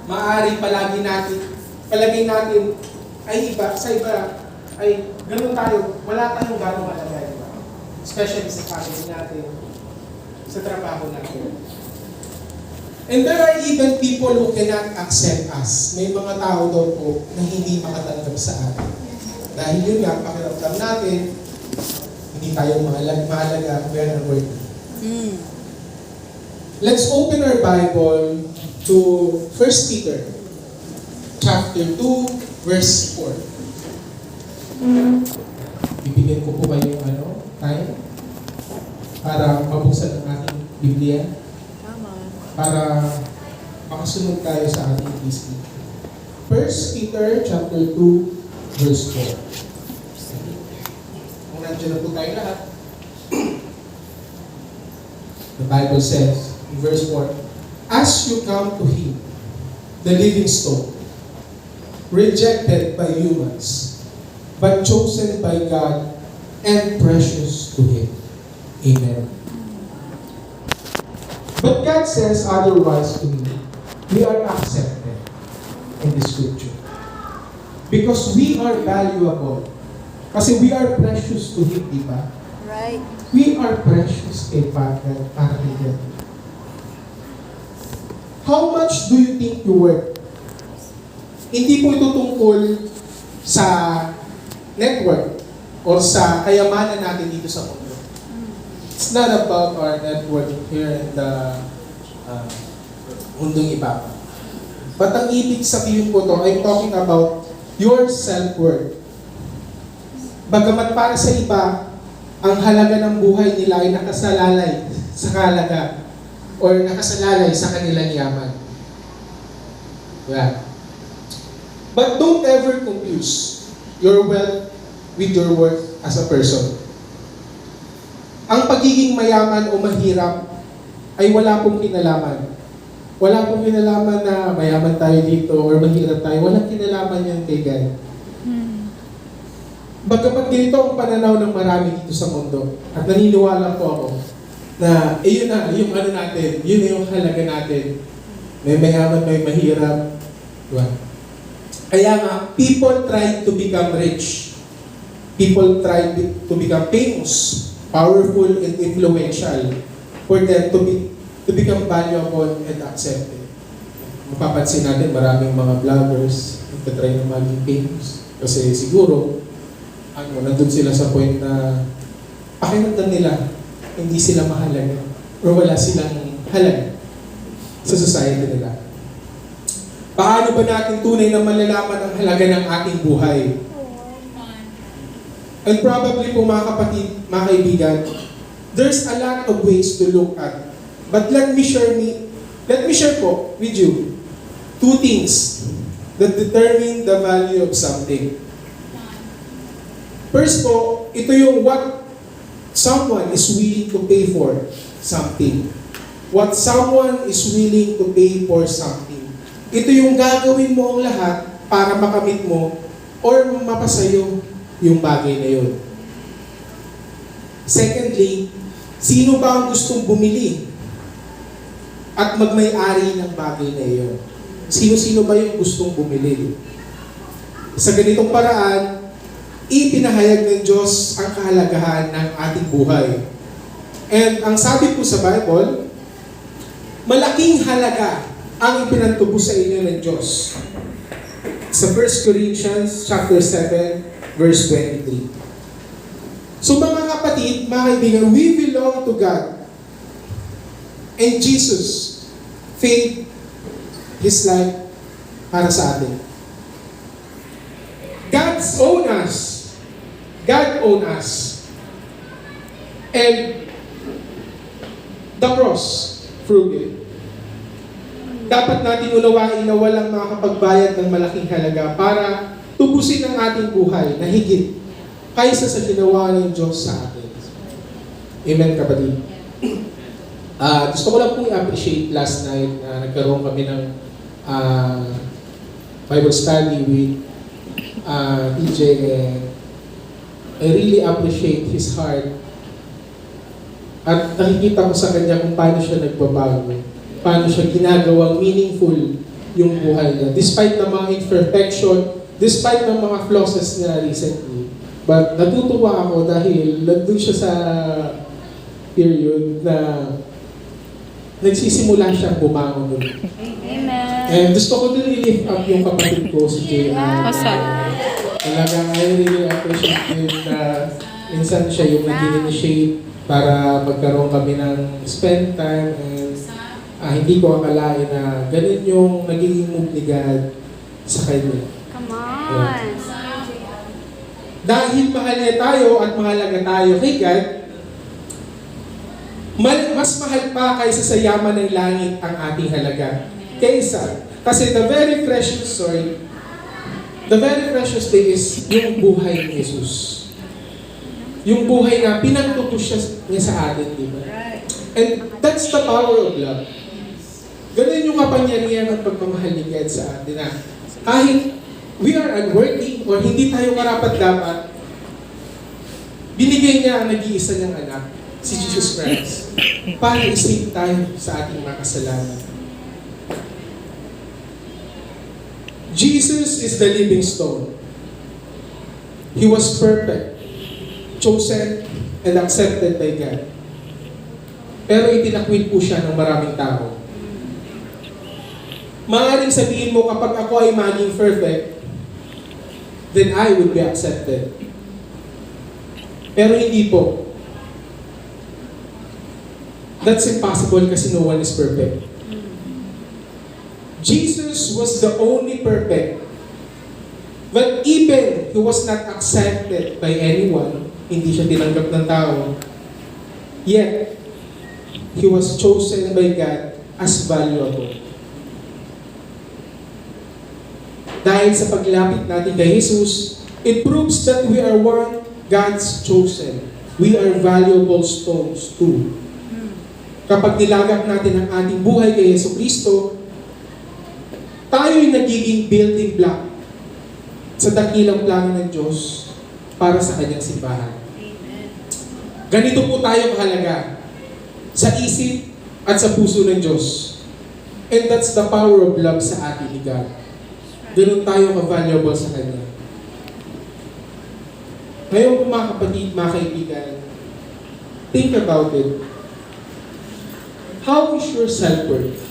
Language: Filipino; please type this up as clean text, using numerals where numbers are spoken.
maaari palagay natin, ay iba, sa iba, ay ganun tayo, wala tayong gano'ng malagay, di ba? Especially sa family natin, sa trabaho natin. And there are even people who cannot accept us. May mga tao daw po na hindi makatanggap sa atin. Dahil yun nga, pakiramdam natin, hindi tayo mahalaga, we are unworthy. Let's open our Bible to 1 Peter chapter 2, verse 4. Bibigyan ko po kayo time para mabuksan ang ating Biblia. Para makasunod tayo sa ating listening. 1 Peter chapter 2, verse 4. Kung nandiyan na po tayo lahat, the Bible says, in verse 4, as you come to Him, the living stone, rejected by humans, but chosen by God and precious to Him. Amen. But God says otherwise to me. We are accepted in the Scripture. Because we are valuable. Kasi we are precious to Him, di ba? Right. We are precious kay Father para kay God. How much do you think you worth? Hindi po ito tungkol sa network o sa kayamanan natin dito sa mundo. It's not about our network here in the mundong iba. But ang ibig sabihin po to, I'm talking about your self-worth. Bagamat para sa iba, ang halaga ng buhay nila ay nakasalalay sa kahalaga or nakasalalay sa kanilang yaman. Yeah. But don't ever confuse your wealth with your worth as a person. Ang pagiging mayaman o mahirap ay wala pong kinalaman. Wala pong kinalaman na mayaman tayo dito or mahirap tayo. Walang kinalaman yan kay God. Bagamat ganito ang pananaw ng marami dito sa mundo, at naniniwala po ako na yun na, yung natin, yun na yung halaga natin. May mayaman, may mahirap. Diba? Kaya nga, people try to become rich. People try to become famous, powerful and influential for them to become valuable and accepted. Mapapansin natin maraming mga vloggers nagtatry na maging famous. Kasi siguro, nandun sila sa point na pakiramdam nila, hindi sila mahalaga or wala silang halaga sa society nila. Paano ba natin tunay na malalaman ang halaga ng ating buhay? And probably po mga kapatid, mga kaibigan, there's a lot of ways to look at. But let me share po with you two things that determine the value of something. First po, ito yung what someone is willing to pay for something. What someone is willing to pay for something. Ito yung gagawin mo ang lahat para makamit mo or mapasayo yung bagay na yun. Secondly, sino ba ang gustong bumili at magmay-ari ng bagay na iyon? Sino-sino ba yung gustong bumili? Sa ganitong paraan, ipinahayag ng Diyos ang kahalagahan ng ating buhay. And ang sabi po sa Bible, malaking halaga ang ipinantubo sa inyo ng Diyos. Sa 1 Corinthians chapter 7, verse 23. So mga kapatid, mga kaibigan, we belong to God. And Jesus paid His life para sa atin. God own us. God own us. And the cross proved it. Dapat natin unawain na walang makakapagbayad ng malaking halaga para tubusin ang ating buhay na higit kaysa sa ginawa ng Diyos sa atin. Amen, kapatid? Gusto ko lang pong i-appreciate last night na nagkaroon kami ng Bible study with DJ. I really appreciate his heart. At nakikita ko sa kanya kung paano siya nagbabago. Paano siya ginagawang meaningful yung buhay niya. Despite ng mga imperfection, despite ng mga flaws niya recently. But natutuwa ako dahil nandun siya sa period na nagsisimula siyang bumangon ulit. Amen. And gusto ko din i-lift up yung kapatid ko, si J.R. Talagang I really appreciate him na minsan siya yung nag-initiate para magkaroon kami ng spend time and hindi ko akalain na ganun yung nagiging move ni God sa kanya. Come on. Dahil mahal niya tayo at mahalaga tayo kay God, mas mahal pa kaysa sa yaman ng langit ang ating halaga. Kasi the very precious day is yung buhay ni Jesus. Yung buhay na pinagtutos niya sa atin, di ba? And that's the power of love. Ganun yung kapangyarihan at pagmamahal ni God sa atin na kahit we are unworthy or hindi tayo karapat-dapat, binigay niya ang nag-iisa niyang anak, si Jesus Christ, para isave tayo sa ating mga kasalanan. Jesus is the living stone. He was perfect, chosen, and accepted by God. Pero itinakwil po siya ng maraming tao. Maaaring sabihin mo, kapag ako ay maging perfect, then I would be accepted. Pero hindi po. That's impossible kasi no one is perfect. Jesus was the only perfect. But even He was not accepted by anyone, hindi siya tinanggap ng tao, yet, He was chosen by God as valuable. Dahil sa paglapit natin kay Jesus, it proves that we are one God's chosen. We are valuable stones too. Kapag nilagak natin ang ating buhay kay Yesu Kristo, tayo'y nagiging building block sa dakilang plano ng Diyos para sa kanyang simbahan. Ganito po tayo kahalaga sa isip at sa puso ng Diyos. And that's the power of love sa atin ni God. Ganun tayo ka-valuable sa Kanya. Ngayon po mga kapatid, mga kaibigan, think about it. How is your self-worth?